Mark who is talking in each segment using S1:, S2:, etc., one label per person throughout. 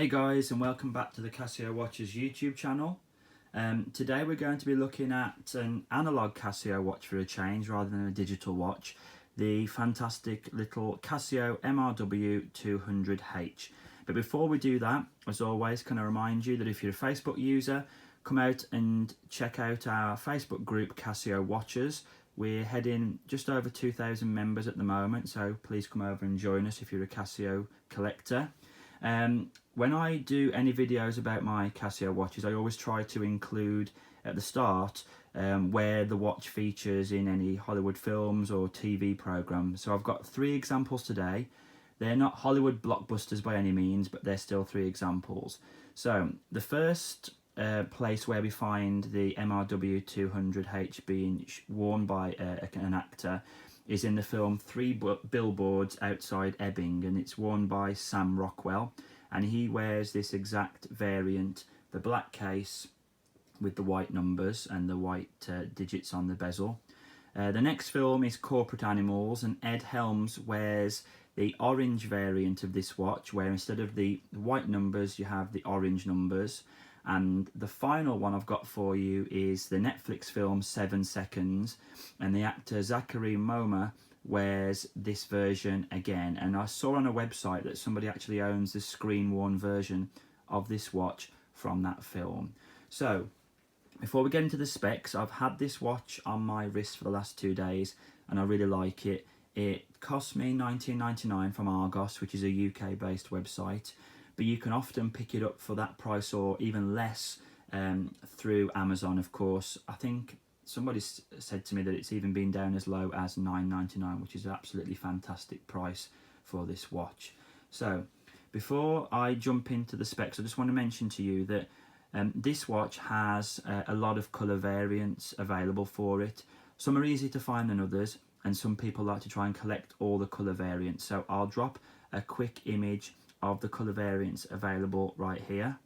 S1: Hey guys, and welcome back to the Casio Watches YouTube channel. Today we're going to be looking at an analog Casio watch for a change rather than a digital watch, the fantastic little Casio MRW-200H. But before we do that, as always, can I remind you that if you're a Facebook user, come out and check out our Facebook group Casio Watchers. We're heading just over 2,000 members at the moment, so please come over and join us if you're a Casio collector. When I do any videos about my Casio watches, I always try to include at the start where the watch features in any Hollywood films or TV programs. So I've got 3 examples today. They're not Hollywood blockbusters by any means, but they're still 3 examples. So the first place where we find the MRW-200H being worn by an actor is in the film Three Billboards Outside Ebbing, and it's worn by Sam Rockwell, and he wears this exact variant, the black case with the white numbers and the white digits on the bezel. The next film is Corporate Animals, and Ed Helms wears the orange variant of this watch, where instead of the white numbers you have the orange numbers. And the final one I've got for you is the Netflix film 7 Seconds, and the actor Zachary Moma wears this version again. And I saw on a website that somebody actually owns the screen-worn version of this watch from that film. So before we get into the specs, I've had this watch on my wrist for the last 2 days and I really like it. It cost me $19.99 from Argos, which is a UK based website, but you can often pick it up for that price or even less through Amazon, of course. I think somebody said to me that it's even been down as low as $9.99, which is an absolutely fantastic price for this watch. So before I jump into the specs, I just want to mention to you that this watch has a lot of colour variants available for it. Some are easier to find than others, and some people like to try and collect all the colour variants. So I'll drop a quick image of the colour variants available right here.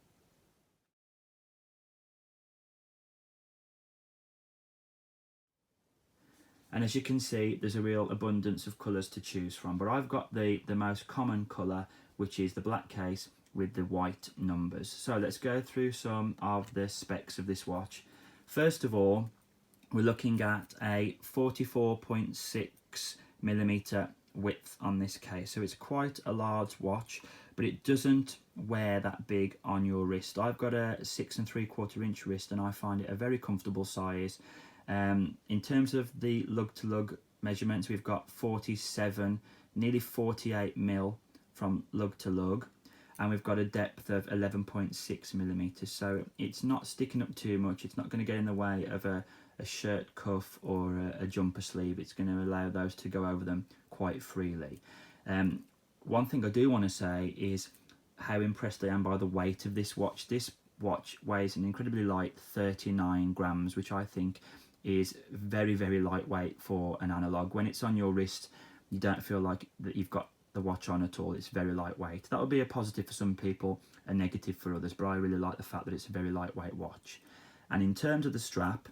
S1: And as you can see, there's a real abundance of colours to choose from, but I've got the most common colour, which is the black case with the white numbers. So let's go through some of the specs of this watch. First of all, we're looking at a 44.6mm width on this case, so it's quite a large watch, but it doesn't wear that big on your wrist. I've got a 6 3/4 inch wrist and I find it a very comfortable size. In terms of the lug to lug measurements, we've got 47, nearly 48mm from lug to lug, and we've got a depth of 11.6mm, so it's not sticking up too much. It's not going to get in the way of a shirt cuff or a jumper sleeve. It's going to allow those to go over them quite freely. One thing I do want to say is how impressed I am by the weight of this watch. This watch weighs an incredibly light 39 grams, which I think is very, very lightweight for an analog. When it's on your wrist, you don't feel like that you've got the watch on at all. It's very lightweight. That would be a positive for some people, a negative for others, but I really like the fact that it's a very lightweight watch. And in terms of the strap,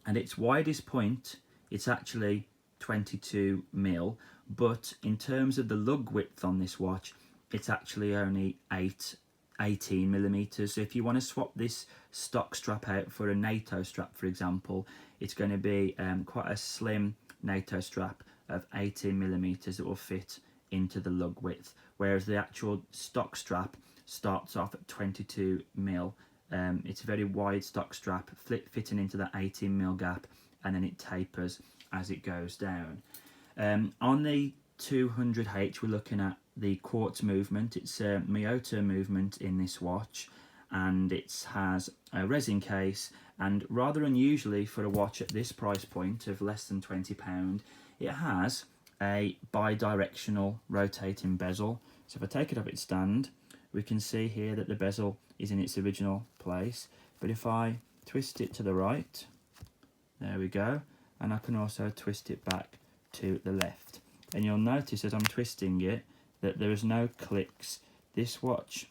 S1: at its widest point, it's actually 22mm, but in terms of the lug width on this watch, it's actually only 18mm. So if you want to swap this stock strap out for a NATO strap, for example, it's going to be quite a slim NATO strap of 18mm that will fit into the lug width, whereas the actual stock strap starts off at 22mm. It's a very wide stock strap fitting into that 18mm gap, and then it tapers as it goes down. On the 200H, we're looking at the Quartz Movement. It's a Miyota movement in this watch, and it has a resin case, and rather unusually for a watch at this price point of less than £20, it has a bi-directional rotating bezel. So if I take it off its stand, we can see here that the bezel is in its original place, but if I twist it to the right, there we go, and I can also twist it back to the left, and you'll notice as I'm twisting it that there is no clicks. This watch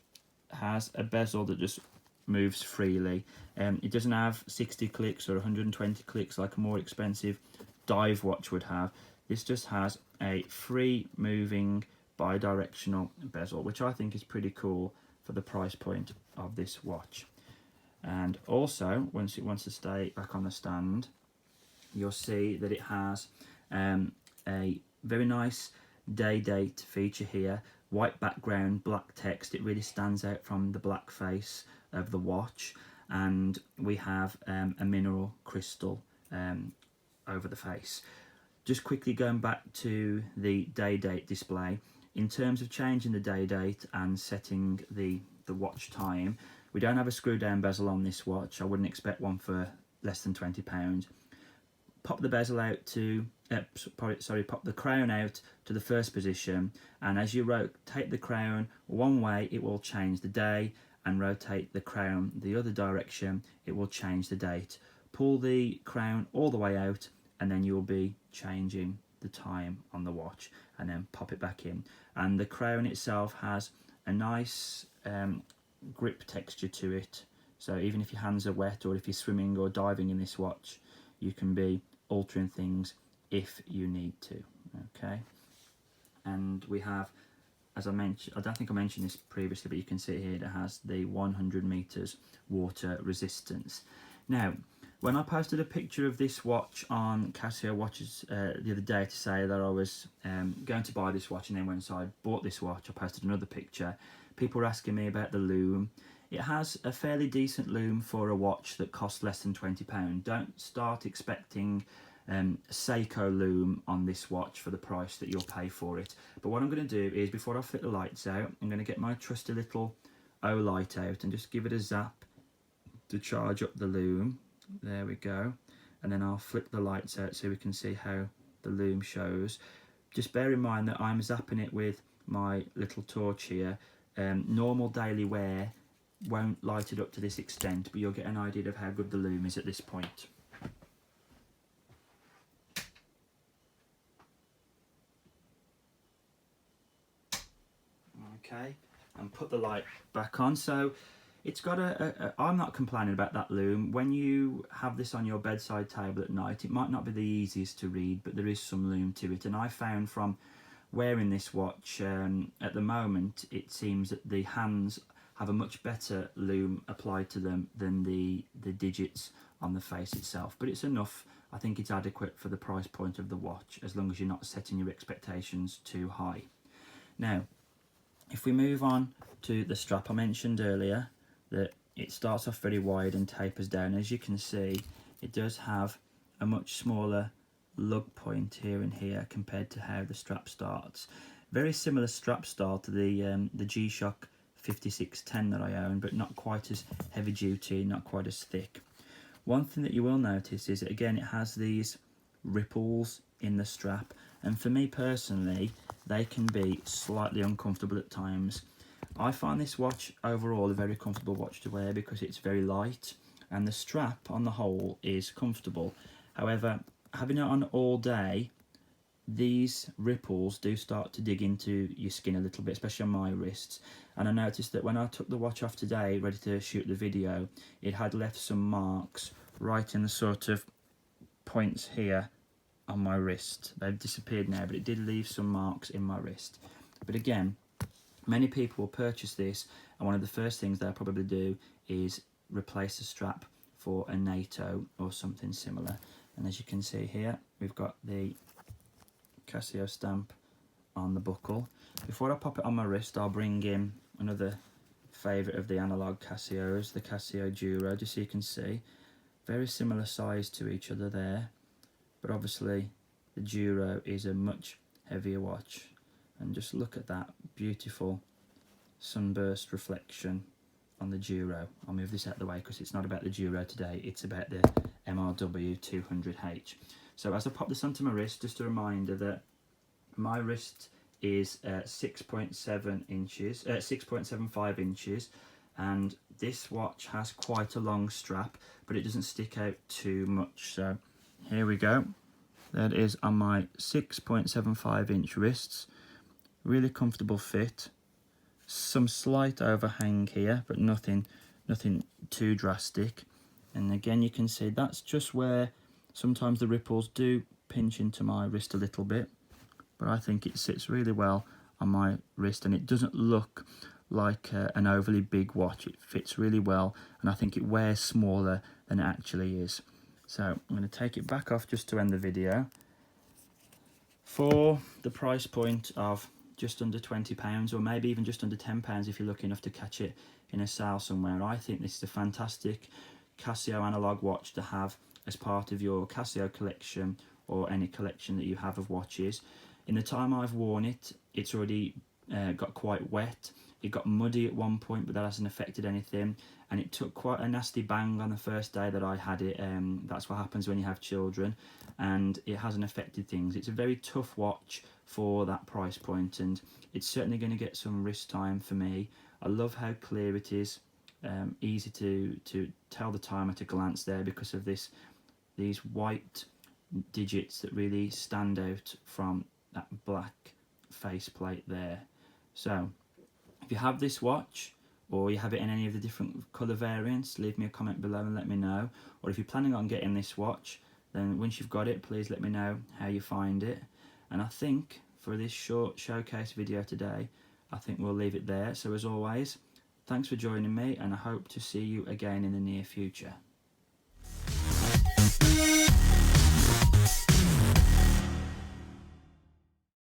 S1: has a bezel that just moves freely. It doesn't have 60 clicks or 120 clicks like a more expensive dive watch would have. This just has a free moving bi-directional bezel, which I think is pretty cool for the price point of this watch. And also, once it wants to stay back on the stand, you'll see that it has a very nice day date feature here, white background, black text. It really stands out from the black face of the watch, and we have a mineral crystal over the face. Just quickly going back to the day date display, in terms of changing the day date and setting the watch time, we don't have a screw down bezel on this watch. I wouldn't expect one for less than £20. Pop the bezel out to, pop the crown out to the first position, and as you rotate the crown one way, it will change the day, and rotate the crown the other direction, it will change the date. Pull the crown all the way out, and then you'll be changing the time on the watch, and then pop it back in. And the crown itself has a nice grip texture to it, so even if your hands are wet or if you're swimming or diving in this watch, you can be altering things if you need to. Okay, and we have, as I mentioned, I don't think I mentioned this previously, but you can see here that has the 100 meters water resistance. Now, when I posted a picture of this watch on Casio Watches the other day to say that I was going to buy this watch, and then once I bought this watch, I posted another picture. People were asking me about the loom. It has a fairly decent loom for a watch that costs less than £20. Don't start expecting Seiko loom on this watch for the price that you'll pay for it. But what I'm going to do is, before I flick the lights out, I'm going to get my trusty little O light out and just give it a zap to charge up the loom. There we go. And then I'll flick the lights out so we can see how the loom shows. Just bear in mind that I'm zapping it with my little torch here. Normal daily wear won't light it up to this extent, but you'll get an idea of how good the loom is at this point. Okay, and put the light back on. So it's got I'm not complaining about that loom. When you have this on your bedside table at night, it might not be the easiest to read, but there is some loom to it. And I found from wearing this watch, at the moment, it seems that the hands have a much better loom applied to them than the digits on the face itself. But it's enough. I think it's adequate for the price point of the watch, as long as you're not setting your expectations too high. Now, if we move on to the strap, I mentioned earlier that it starts off very wide and tapers down. As you can see, it does have a much smaller lug point here and here compared to how the strap starts. Very similar strap style to the G-Shock 5610 that I own, but not quite as heavy duty, not quite as thick. One thing that you will notice is that, again, it has these ripples in the strap, and for me personally, they can be slightly uncomfortable at times. I find this watch overall a very comfortable watch to wear because it's very light, and the strap on the whole is comfortable. However, having it on all day, these ripples do start to dig into your skin a little bit, especially on my wrists. And I noticed that when I took the watch off today, ready to shoot the video, it had left some marks right in the sort of points here on my wrist. They've disappeared now, but it did leave some marks in my wrist. But again, many people will purchase this, and one of the first things they'll probably do is replace the strap for a NATO or something similar. And as you can see here, we've got the Casio stamp on the buckle. Before I pop it on my wrist, I'll bring in another favourite of the analog Casios, the Casio Duro, just so you can see. Very similar size to each other there, but obviously the Duro is a much heavier watch. And just look at that beautiful sunburst reflection on the Duro. I'll move this out of the way because it's not about the Duro today, it's about the MRW-200H. So as I pop this onto my wrist, just a reminder that my wrist is 6.7 inches, 6.75 inches, and this watch has quite a long strap, but it doesn't stick out too much. So here we go. That is on my 6.75 inch wrists. Really comfortable fit. Some slight overhang here, but nothing too drastic. And again, you can see that's just where sometimes the ripples do pinch into my wrist a little bit, but I think it sits really well on my wrist, and it doesn't look like an overly big watch. It fits really well, and I think it wears smaller than it actually is. So I'm going to take it back off just to end the video. For the price point of just under £20, or maybe even just under £10 if you're lucky enough to catch it in a sale somewhere, I think this is a fantastic Casio analog watch to have as part of your Casio collection, or any collection that you have of watches. In the time I've worn it, it's already got quite wet. It got muddy at one point, but that hasn't affected anything, and it took quite a nasty bang on the first day that I had it. That's what happens when you have children, and it hasn't affected things. It's a very tough watch for that price point, and it's certainly going to get some wrist time for me. I love how clear it is, easy to tell the time at a glance there because of these white digits that really stand out from that black faceplate there. So if you have this watch, or you have it in any of the different colour variants, leave me a comment below and let me know. Or if you're planning on getting this watch, then once you've got it, please let me know how you find it. And I think for this short showcase video today, I think we'll leave it there. So as always, thanks for joining me, and I hope to see you again in the near future.